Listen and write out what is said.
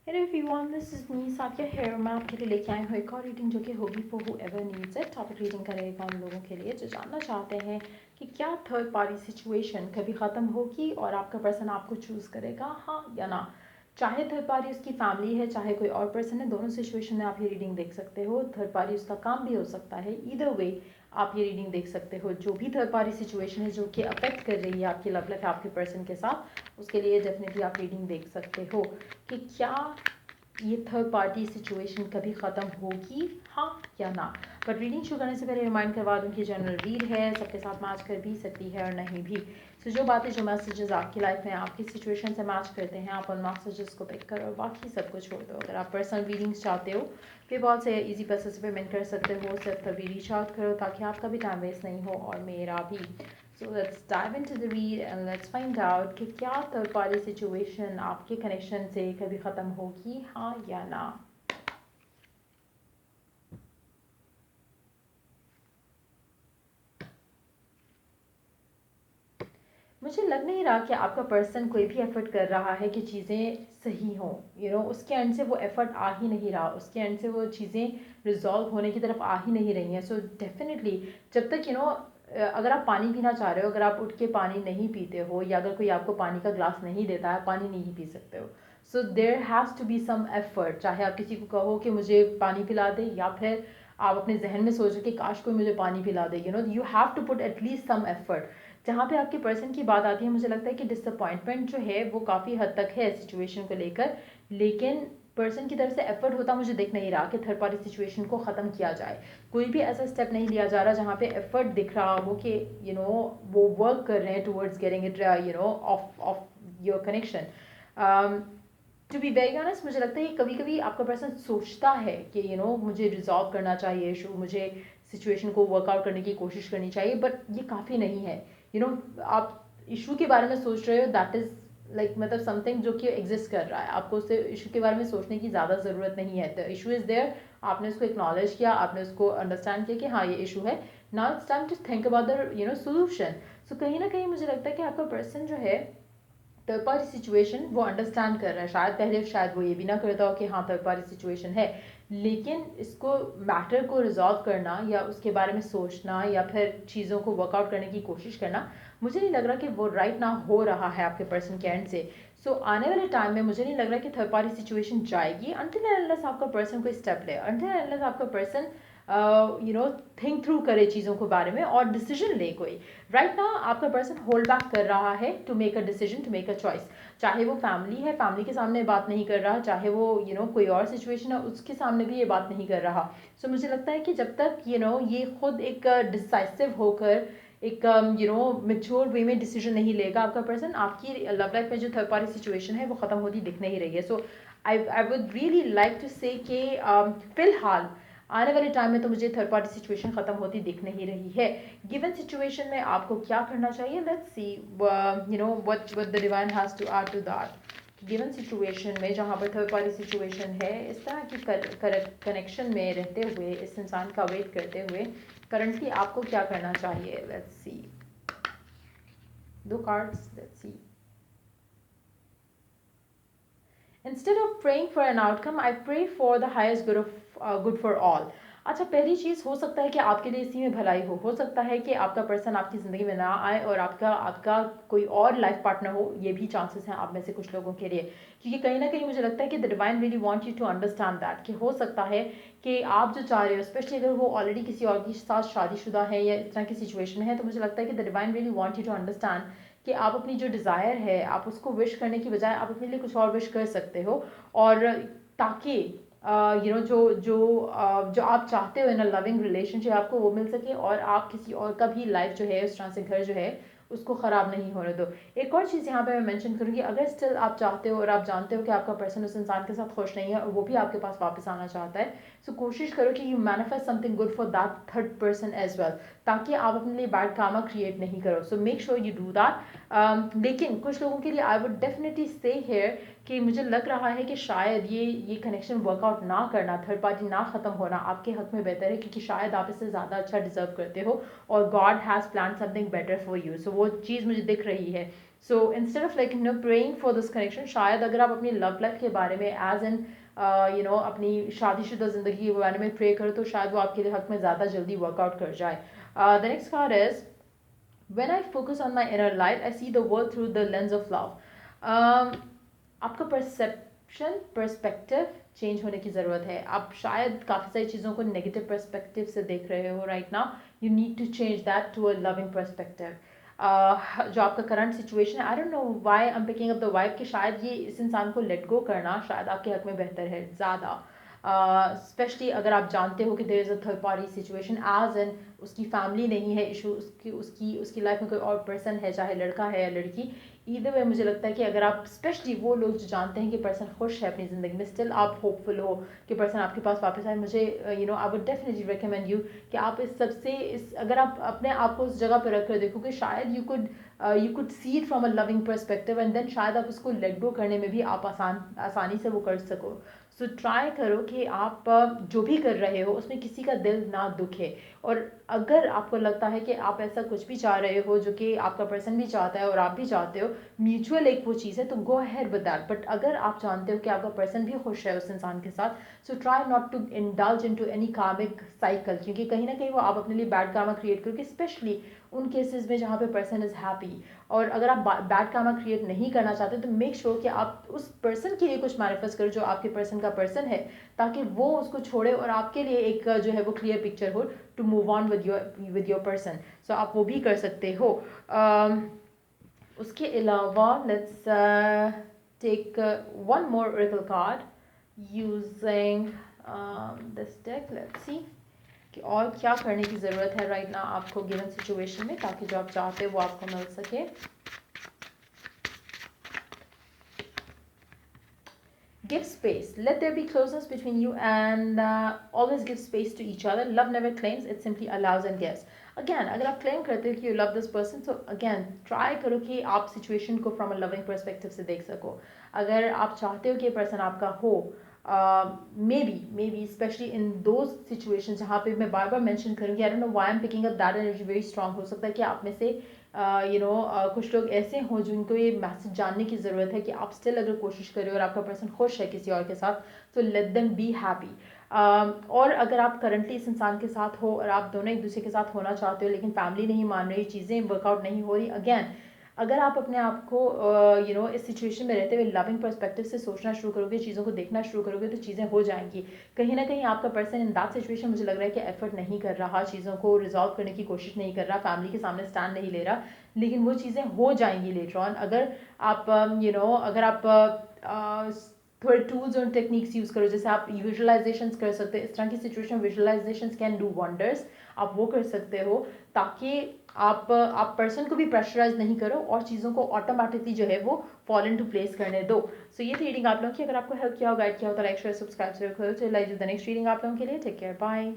Hello everyone, this is me Sakiya here. मैं आपके लिए लेके आई हूँ एक और रीडिंग जो कि होगी for whoever needs it. Topic reading का रहेगा उन लोगों के लिए जो जानना चाहते हैं कि क्या थर्ड पार्टी सिचुएशन कभी ख़त्म होगी और आपका पर्सन आपको चूज़ करेगा, हाँ या ना। चाहे थर्ड पार्टी उसकी फैमिली है, चाहे कोई और पर्सन है, दोनों सिचुएशन में आप ये रीडिंग देख सकते हो। थर्ड पार्टी उसका काम भी हो सकता है, ईदर वे आप ये रीडिंग देख सकते हो। जो भी थर्ड पार्टी सिचुएशन है जो कि अफेक्ट कर रही है आपकी लव लाइफ आपके पर्सन के साथ, उसके लिए डेफिनेटली आप रीडिंग देख सकते हो कि क्या ये थर्ड पार्टी सिचुएशन कभी ख़त्म होगी, हाँ या ना। बट रीडिंग शुरू करने से पहले रिमाइंड करवा दूँ कि जनरल रीड है, सबके साथ मैच कर भी सकती है और नहीं भी। सो जो बातें, जो मैसेजेस आपकी लाइफ में आपकी सिचुएशन से मैच करते हैं, आप उन मैसेजेस को पिक करो और बाकी सब कुछ छोड़ दो। अगर आप पर्सनल रीडिंग्स चाहते हो फिर बहुत से ईजी पैसे से पेमेंट कर सकते हो, सिर्फ तभी रीच आउट करो ताकि आपका भी टाइम वेस्ट नहीं हो और मेरा भी। So let's dive into the read and let's find out कि क्या थर्ड पार्टी सिचुएशन आपके कनेक्शन से कभी ख़त्म होगी, हाँ या ना। मुझे लग नहीं रहा कि आपका पर्सन कोई भी एफर्ट कर रहा है कि चीज़ें सही हों। उसके एंड से वो एफर्ट आ ही नहीं रहा, उसके एंड से वो चीज़ें रिजॉल्व होने की तरफ आ ही नहीं रही हैं। सो डेफिनेटली जब तक अगर आप पानी पीना चाह रहे हो, अगर आप उठ के पानी नहीं पीते हो या अगर कोई आपको पानी का ग्लास नहीं देता है, पानी नहीं पी सकते हो। So there has to be some effort. चाहे आप किसी को कहो कि मुझे पानी पिला दे, या फिर आप अपने जहन में सोचो कि काश कोई मुझे पानी पिला दे। You have to put at least some effort. जहाँ पे आपके पर्सन की बात आती है, मुझे लगता है कि डिसअपॉइंटमेंट जो है वो काफ़ी हद तक है सिचुएशन को लेकर, लेकिन पर्सन की तरफ से एफर्ट होता मुझे दिख नहीं रहा कि थर्ड पार्टी सिचुएशन को ख़त्म किया जाए। कोई भी ऐसा स्टेप नहीं लिया जा रहा जहाँ पे एफर्ट दिख रहा हो कि वो वर्क कर रहे हैं towards getting it off of your connection. To be very honest, मुझे लगता है कि कभी कभी आपका पर्सन सोचता है कि मुझे रिजॉल्व करना चाहिए इशू, मुझे सिचुएशन को वर्कआउट करने की कोशिश करनी चाहिए, बट ये काफ़ी नहीं है। आप इशू के बारे में सोच रहे हो, दैट इज़ लाइक मतलब समथिंग जो कि एग्जिस्ट कर रहा है। आपको उससे इशू के बारे में सोचने की ज़्यादा ज़रूरत नहीं है। द इशू इज़ देयर, आपने उसको एक्नॉलेज किया, आपने उसको अंडरस्टैंड किया कि हाँ ये इशू है। Now it's time to think about the solution. So कहीं ना कहीं मुझे लगता है कि आपका पर्सन जो है थर्ड पार्टी सिचुएशन वो अंडरस्टैंड कर रहा है। शायद वो ये भी ना करता हो कि हाँ थर्ड पार्टी सिचुएशन है, लेकिन इसको मैटर को रिजॉल्व करना या उसके बारे में सोचना या फिर चीज़ों को वर्कआउट करने की कोशिश करना, मुझे नहीं लग रहा कि वो राइट ना हो रहा है आपके पर्सन के एंड से। सो आने वाले टाइम में मुझे नहीं लग रहा कि थर्ड पार्टी सिचुएशन जाएगी until and unless आपका पर्सन कोई स्टेप ले, until and unless आपका पर्सन थिंक थ्रू करे चीज़ों के बारे में और डिसीजन ले कोई। राइट नाउ आपका पर्सन होल्ड बैक कर रहा है to make a decision, to make a choice. चाहे वो फैमिली है, फैमिली के सामने बात नहीं कर रहा, चाहे वो कोई और सिचुएशन है उसके सामने भी ये बात नहीं कर रहा। सो मुझे लगता है कि जब तक ये खुद एक डिसाइसिव होकर एक मेच्योर वे में डिसीजन नहीं लेगा आपका पर्सन, आपकी लव लाइफ में जो थर्ड पार्टी सिचुएशन है वो ख़त्म होती दिख नहीं रही है। So I would really like to say कि फिलहाल आने वाले टाइम में तो मुझे थर्ड पार्टी सिचुएशन ख़त्म होती दिख नहीं रही है। गिवन सिचुएशन में आपको क्या करना चाहिए, let's see what the divine has to add to that. Given situation में जहाँ पर थर्ड पार्टी सिचुएशन है, इस तरह की कनेक्शन में रहते हुए, इस इंसान का वेट करते हुए करंटली आपको क्या करना चाहिए। लेट्स सी दो cards, let's see. Instead of praying for an outcome, I pray for the highest good for all. अच्छा, पहली चीज़ हो सकता है कि आपके लिए इसी में भलाई हो सकता है कि आपका पर्सन आपकी ज़िंदगी में ना आए और आपका आपका कोई और लाइफ पार्टनर हो। ये भी चांसेस हैं आप में से कुछ लोगों के लिए, क्योंकि कहीं ना कहीं मुझे लगता है कि the divine really want you to understand that कि हो सकता है कि आप जो चाह रहे हो, स्पेशली अगर वो ऑलरेडी किसी और के साथ शादीशुदा है या इस तरह की सिचुएशन है, तो मुझे लगता है कि the divine really want you to understand कि आप अपनी जो डिज़ायर है आप उसको विश करने की बजाय आप अपने लिए कुछ और विश कर सकते हो। और ताकि जो आप चाहते हो इन अ लविंग रिलेशनशिप, आपको वो मिल सके और आप किसी और का भी लाइफ जो है, उस तरह से घर जो है उसको ख़राब नहीं होने दो। एक और चीज़ यहाँ पे मैं मेंशन करूँगी, अगर स्टिल आप चाहते हो और आप जानते हो कि आपका पर्सन उस इंसान के साथ खुश नहीं है और वो भी आपके पास वापस आना चाहता है, सो कोशिश करो कि you manifest something good for that third person as well, ताकि आप अपने लिए बैड कामा क्रिएट नहीं करो। So make sure you do that. लेकिन कुछ लोगों के लिए I would definitely say here कि मुझे लग रहा है कि शायद ये कनेक्शन वर्कआउट ना करना, थर्ड पार्टी ना ख़त्म होना आपके हक में बेहतर है, क्योंकि शायद आप इससे ज़्यादा अच्छा डिजर्व करते हो और God has plan something better for you. So वो चीज़ मुझे दिख रही है। So instead of like praying for this connection, शायद अगर आप अपनी लव लाइफ के बारे में एज एन अपनी शादीशुदा ज़िंदगी के बारे में प्रे करो तो शायद वो आपके हक में ज़्यादा जल्दी वर्कआउट कर जाए. The next card is when I focus on my inner light, I see the world through the lens of love. आपका परसेप्शन पर्सपेक्टिव चेंज होने की ज़रूरत है. आप शायद काफ़ी सारी चीज़ों को नेगेटिव पर्सपेक्टिव से देख रहे हो right now. You need to change that to a loving perspective. जो आपका करंट सिचुएशन है, I don't know why I am picking up the vibe कि शायद ये इस इंसान को लेट गो करना शायद आपके हक में बेहतर है ज़्यादा. स्पेशली अगर आप जानते हो कि there is a third party situation as an उसकी फैमिली नहीं है इशू, उसकी लाइफ में कोई और पर्सन है, चाहे लड़का है या लड़की. ईदर वे मुझे लगता है कि अगर आप स्पेशली वो लोग जो जानते हैं कि पर्सन खुश है अपनी ज़िंदगी में, स्टिल आप होपफुल हो कि पर्सन आपके पास वापस आए, मुझे आई वुड डेफिनेटली रिकमेंड यू कि आप इस सबसे अगर आप अपने आप को उस जगह पर रख कर देखो कि शायद you could see it from a loving perspective and then शायद आप उसको लेट गो करने में भी आप आसानी से वो कर सको. सो ट्राई करो कि आप जो भी कर रहे हो उसमें किसी का दिल ना दुखे. और अगर आपको लगता है कि आप ऐसा कुछ भी चाह रहे हो जो कि आपका पर्सन भी चाहता है और आप भी चाहते हो, म्यूचुअल एक वो चीज़ है, तो go ahead with that. But अगर आप जानते हो कि आपका पर्सन भी खुश है उस इंसान के साथ, so try not to indulge into any karmic cycle, क्योंकि कहीं ना कहीं वो आप अपने लिए बैड कार्मा क्रिएट करोगे, स्पेशली उन केसेस में जहाँ पे पर्सन इज़ हैप्पी. और अगर आप बैड कार्मा क्रिएट नहीं करना चाहते तो मेक श्योर कि आप उस पर्सन के लिए कुछ मैनिफेस्ट करो जो आपके पर्सन का पर्सन है, ताकि वो उसको छोड़े और आपके लिए एक जो है वो क्लियर पिक्चर हो to move on with your person. So आप वो भी कर सकते हो. उसके अलावा let's take one more oracle card using this deck. Let's see कि और क्या करने की ज़रूरत है राइट नाउ आपको गिवन सिचुएशन में, ताकि जो आप चाहते हो वो आपको मिल सके. Give space. Let there be closeness between you and always give space to each other. Love never claims, it simply allows and gives. Again, अगर आप claim करते हो कि you love this person, so again, try करो कि आप situation को from a loving perspective से देख सको. अगर आप चाहते हो कि ये person आपका हो, maybe especially in those situations जहाँ पे मैं बार बार mention करूँगी, I don't know why I'm picking up that energy very strong. हो सकता है कि आप में से कुछ लोग ऐसे हों जिनको ये मैसेज जानने की ज़रूरत है कि आप स्टिल अगर कोशिश करें और आपका पर्सन खुश है किसी और के साथ, तो लेट देम बी हैप्पी. और अगर आप करंटली इस इंसान के साथ हो और आप दोनों एक दूसरे के साथ होना चाहते हो लेकिन फैमिली नहीं मान रही, चीज़ें वर्कआउट नहीं हो रही, अगेन अगर आप अपने आप को इस सिचुएशन में रहते हुए लविंग पर्सपेक्टिव से सोचना शुरू करोगे, चीज़ों को देखना शुरू करोगे, तो चीज़ें हो जाएंगी. कहीं ना कहीं आपका पर्सन इन दैट सिचुएशन मुझे लग रहा है कि एफर्ट नहीं कर रहा, चीज़ों को रिजॉल्व करने की कोशिश नहीं कर रहा, फैमिली के सामने स्टैंड नहीं ले रहा, लेकिन वो चीज़ें हो जाएंगी लेटर ऑन. अगर आप अगर आप थोड़े टूल्स और टेक्निक्स यूज़ करो, जैसे आप विजुअलाइजेशंस कर सकते हैं. इस तरह की situation visualisations can do wonders. आप वो कर सकते हो ताकि आप पर्सन को भी प्रेशराइज नहीं करो और चीज़ों को ऑटोमेटिकली जो है वो फॉल इन टू प्लेस करने दो. सो ये थी रीडिंग आप लोगों की. अगर आपको हेल्प किया हो, गाइड किया हो, तो लाइक शेयर सब्सक्राइब जरूर करो. तो लाइक द नेक्स्ट रीडिंग आप लोगों के लिए. Take care, bye.